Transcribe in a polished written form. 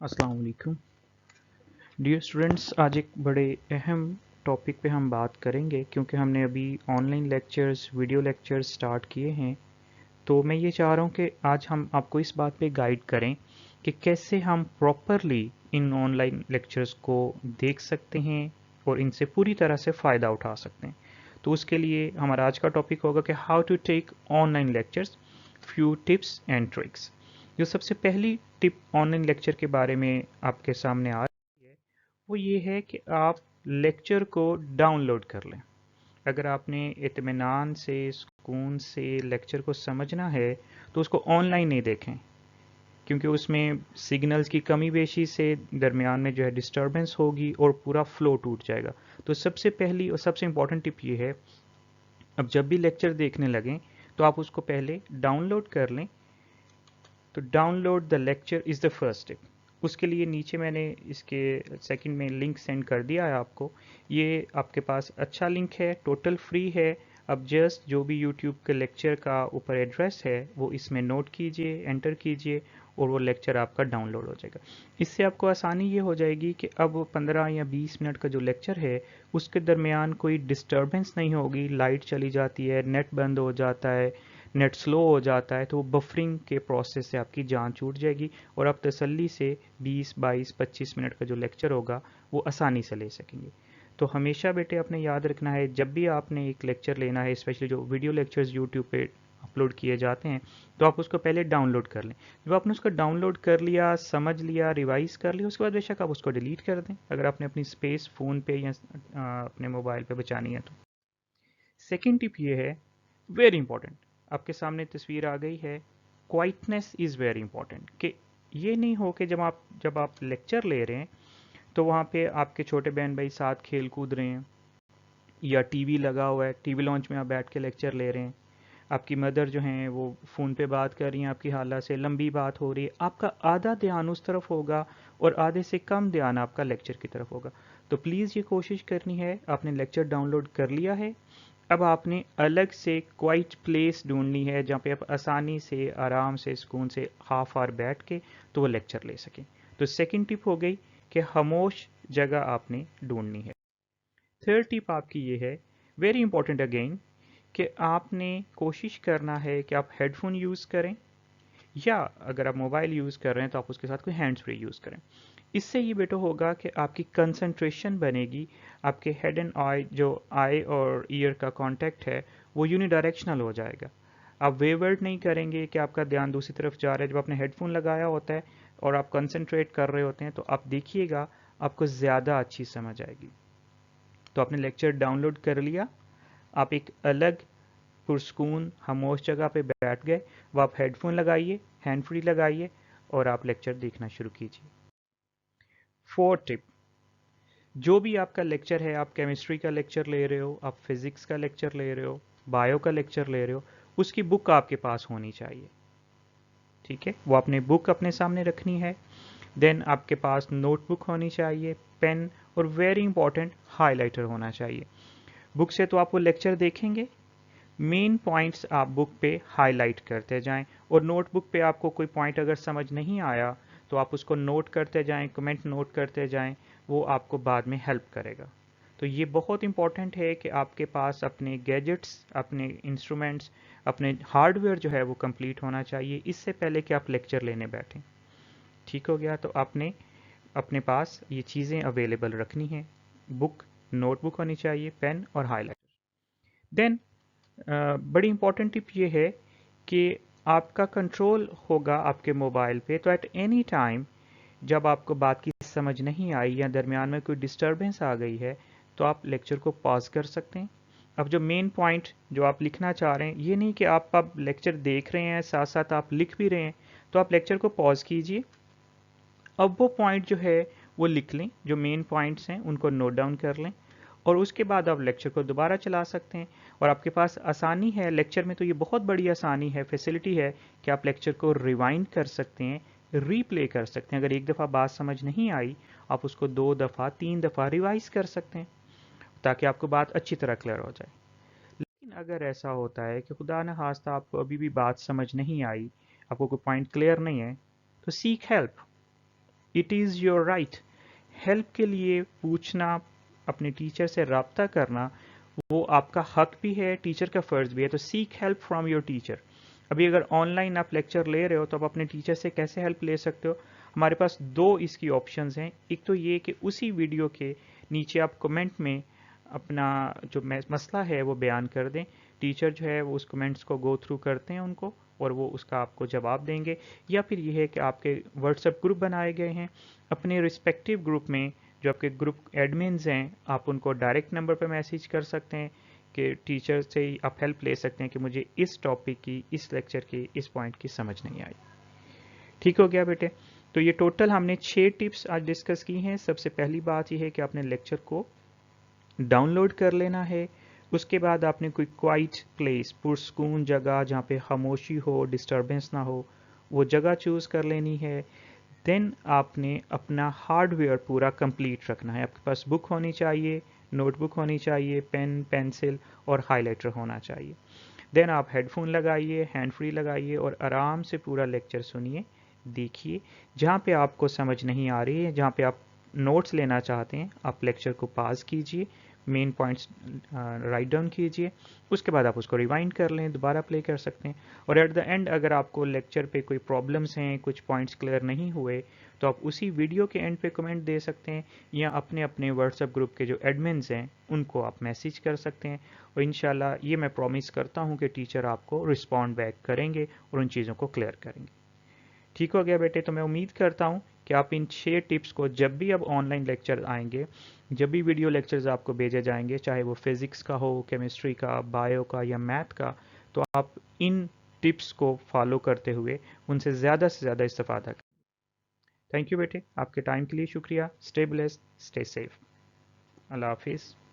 अस्सलाम वालेकुम dear students. आज एक बड़े अहम टॉपिक पे हम बात करेंगे क्योंकि हमने अभी online lectures video lectures start किए हैं। तो मैं ये चाह रहा हूँ कि आज हम आपको इस बात पे गाइड करें कि कैसे हम प्रॉपरली इन ऑनलाइन लेक्चर्स को देख सकते हैं और इनसे पूरी तरह से फ़ायदा उठा सकते हैं। तो उसके लिए हमारा आज का टॉपिक होगा कि how to take online lectures, few tips and tricks. जो सबसे पहली टिप ऑनलाइन लेक्चर के बारे में आपके सामने आ रही है वो ये है कि आप लेक्चर को डाउनलोड कर लें। अगर आपने इत्मीनान से सुकून से लेक्चर को समझना है तो उसको ऑनलाइन नहीं देखें, क्योंकि उसमें सिग्नल्स की कमी बेशी से दरमियान में जो है डिस्टरबेंस होगी और पूरा फ्लो टूट जाएगा। तो सबसे पहली और सबसे इम्पॉर्टेंट टिप ये है, अब जब भी लेक्चर देखने लगें तो आप उसको पहले डाउनलोड कर लें। तो download the lecture is the first step. उसके लिए नीचे मैंने इसके सेकंड में लिंक सेंड कर दिया है आपको। ये आपके पास अच्छा लिंक है, टोटल फ्री है। अब जस्ट जो भी यूट्यूब के लेक्चर का ऊपर एड्रेस है वो इसमें नोट कीजिए, एंटर कीजिए और वो लेक्चर आपका डाउनलोड हो जाएगा। इससे आपको आसानी ये हो जाएगी कि अब 15 या 20 मिनट का जो लेक्चर है उसके दरमियान कोई डिस्टरबेंस नहीं होगी। लाइट चली जाती है, नेट बंद हो जाता है, नेट स्लो हो जाता है, तो बफरिंग के प्रोसेस से आपकी जान छूट जाएगी और आप तसल्ली से 20, 22, 25 मिनट का जो लेक्चर होगा वो आसानी से ले सकेंगे। तो हमेशा बेटे आपने याद रखना है, जब भी आपने एक लेक्चर लेना है, स्पेशली जो वीडियो लेक्चर्स यूट्यूब पे अपलोड किए जाते हैं, तो आप उसको पहले डाउनलोड कर लें। जब आपने उसको डाउनलोड कर लिया, समझ लिया, रिवाइज कर लिया, उसके बाद बेशक आप उसको डिलीट कर दें अगर आपने अपनी स्पेस फ़ोन पे या अपने मोबाइल पे बचानी है तो। सेकेंड टिप ये है, वेरी इंपॉर्टेंट, आपके सामने तस्वीर आ गई है, क्वाइटनेस इज़ वेरी इंपॉर्टेंट। कि ये नहीं हो कि जब आप लेक्चर ले रहे हैं तो वहाँ पे आपके छोटे बहन भाई साथ खेल कूद रहे हैं, या टीवी लगा हुआ है, टीवी लॉन्च में आप बैठ के लेक्चर ले रहे हैं, आपकी मदर जो हैं वो फ़ोन पे बात कर रही हैं आपकी हाला से, लंबी बात हो रही है, आपका आधा ध्यान उस तरफ होगा और आधे से कम ध्यान आपका लेक्चर की तरफ होगा। तो प्लीज़ ये कोशिश करनी है, आपने लेक्चर डाउनलोड कर लिया है, अब आपने अलग से क्वाइट प्लेस ढूंढनी है जहाँ पे आप आसानी से, आराम से, सुकून से हाफ आवर बैठ के तो वो लेक्चर ले सकें। तो सेकंड टिप हो गई कि खामोश जगह आपने ढूंढनी है। थर्ड टिप आपकी ये है, वेरी इंपॉर्टेंट अगेन, कि आपने कोशिश करना है कि आप हेडफोन यूज़ करें, या अगर आप मोबाइल यूज़ कर रहे हैं तो आप उसके साथ कोई हैंड्स फ्री यूज़ करें। इससे ये बेटर होगा कि आपकी कंसंट्रेशन बनेगी, आपके हेड एंड आई, जो आई और ईयर का कांटेक्ट है वो यूनिडायरेक्शनल हो जाएगा। आप वेवर्ड नहीं करेंगे कि आपका ध्यान दूसरी तरफ जा रहा है। जब आपने हेडफोन लगाया होता है और आप कंसंट्रेट कर रहे होते हैं तो आप देखिएगा आपको ज़्यादा अच्छी समझ आएगी। तो आपने लेक्चर डाउनलोड कर लिया, आप एक अलग पुरस्कून खामोश जगह पे बैठ गए, वो आप हेडफोन लगाइए, हैंड फ्री लगाइए और आप लेक्चर देखना शुरू कीजिए। फोर्थ टिप, जो भी आपका लेक्चर है, आप केमिस्ट्री का लेक्चर ले रहे हो, आप फिजिक्स का लेक्चर ले रहे हो, बायो का लेक्चर ले रहे हो, उसकी बुक आपके पास होनी चाहिए। ठीक है, वो आपने बुक अपने सामने रखनी है। देन आपके पास नोटबुक होनी चाहिए, पेन और वेरी इंपॉर्टेंट हाइलाइटर होना चाहिए। बुक से तो आप वो लेक्चर देखेंगे, मेन पॉइंट्स आप बुक पे हाईलाइट करते जाएं, और नोटबुक पे आपको कोई पॉइंट अगर समझ नहीं आया तो आप उसको नोट करते जाएं, कमेंट नोट करते जाएं, वो आपको बाद में हेल्प करेगा। तो ये बहुत इंपॉर्टेंट है कि आपके पास अपने गैजेट्स, अपने इंस्ट्रूमेंट्स, अपने हार्डवेयर जो है वो कंप्लीट होना चाहिए इससे पहले कि आप लेक्चर लेने बैठें। ठीक हो गया, तो आपने अपने पास ये चीज़ें अवेलेबल रखनी है, बुक, नोटबुक होनी चाहिए, पेन और हाईलाइटर। देन बड़ी इंपॉर्टेंट टिप ये है कि आपका कंट्रोल होगा आपके मोबाइल पे, तो एट एनी टाइम जब आपको बात की समझ नहीं आई या दरमियान में कोई डिस्टरबेंस आ गई है तो आप लेक्चर को पॉज कर सकते हैं। अब जो मेन पॉइंट जो आप लिखना चाह रहे हैं, ये नहीं कि आप अब लेक्चर देख रहे हैं साथ साथ आप लिख भी रहे हैं, तो आप लेक्चर को पॉज कीजिए, अब वो पॉइंट जो है वो लिख लें, जो मेन पॉइंट्स हैं उनको नोट डाउन कर लें और उसके बाद आप लेक्चर को दोबारा चला सकते हैं। और आपके पास आसानी है लेक्चर में, तो ये बहुत बड़ी आसानी है, फैसिलिटी है कि आप लेक्चर को रिवाइंड कर सकते हैं, रीप्ले कर सकते हैं। अगर एक दफ़ा बात समझ नहीं आई, आप उसको 2 दफ़ा 3 दफ़ा रिवाइज कर सकते हैं ताकि आपको बात अच्छी तरह क्लियर हो जाए। लेकिन अगर ऐसा होता है कि खुदा न खास्ता आपको अभी भी बात समझ नहीं आई, आपको कोई पॉइंट क्लियर नहीं है, तो seek help. It is your right. Help के लिए पूछना, अपने टीचर से रब्ता करना, वो आपका हक भी है, टीचर का फ़र्ज़ भी है। तो seek help from your teacher. अभी अगर ऑनलाइन आप लेक्चर ले रहे हो तो आप अपने टीचर से कैसे हेल्प ले सकते हो? हमारे पास दो इसकी ऑप्शंस हैं। एक तो ये कि उसी वीडियो के नीचे आप कमेंट में अपना जो मसला है वो बयान कर दें। टीचर जो है वो उस कमेंट्स को गो थ्रू करते हैं उनको, और वो उसका आपको जवाब देंगे। या फिर ये है कि आपके व्हाट्सएप ग्रुप बनाए गए हैं, अपने रिस्पेक्टिव ग्रुप में जो आपके ग्रुप एडमिन्स हैं, आप उनको डायरेक्ट नंबर पर मैसेज कर सकते हैं कि टीचर से ही आप हेल्प ले सकते हैं कि मुझे इस टॉपिक की, इस लेक्चर की, इस पॉइंट की समझ नहीं आई। ठीक हो गया बेटे? तो ये टोटल हमने 6 टिप्स आज डिस्कस की हैं। सबसे पहली बात यह है कि आपने लेक्चर को डाउनलोड कर लेना है। उसके बाद आपने कोई क्वाइट प्लेस, पुरस्कून जगह जहाँ पे खामोशी हो, डिस्टरबेंस ना हो, वो जगह चूज़ कर लेनी है। देन आपने अपना हार्डवेयर पूरा कंप्लीट रखना है। आपके पास बुक होनी चाहिए, नोटबुक होनी चाहिए, पेन, पेंसिल और हाइलाइटर होना चाहिए। देन आप हेडफोन लगाइए, हैंड फ्री लगाइए और आराम से पूरा लेक्चर सुनिए, देखिए। जहाँ पे आपको समझ नहीं आ रही है, जहाँ पे आप नोट्स लेना चाहते हैं, आप लेक्चर को पास कीजिए, मेन पॉइंट्स राइट डाउन कीजिए। उसके बाद आप उसको रिवाइंड कर लें, दोबारा प्ले कर सकते हैं। और एट द एंड अगर आपको लेक्चर पे कोई प्रॉब्लम्स हैं, कुछ पॉइंट्स क्लियर नहीं हुए, तो आप उसी वीडियो के एंड पे कमेंट दे सकते हैं, या अपने अपने व्हाट्सएप ग्रुप के जो एडमिन्स हैं उनको आप मैसेज कर सकते हैं। और इंशाल्लाह ये मैं प्रॉमिस करता हूँ कि टीचर आपको रिस्पॉन्ड बैक करेंगे और उन चीज़ों को क्लियर करेंगे। ठीक हो गया बेटे? तो मैं उम्मीद करता हूँ कि आप इन 6 टिप्स को, जब भी अब ऑनलाइन लेक्चर आएंगे, जब भी वीडियो लेक्चर्स आपको भेजे जाएंगे, चाहे वो फिज़िक्स का हो, केमिस्ट्री का, बायो का या मैथ का, तो आप इन टिप्स को फॉलो करते हुए उनसे ज़्यादा से ज़्यादा इस्तेफादा करें। थैंक यू बेटे, आपके टाइम के लिए शुक्रिया। Stay blessed, stay safe. अल्लाह हाफिज़।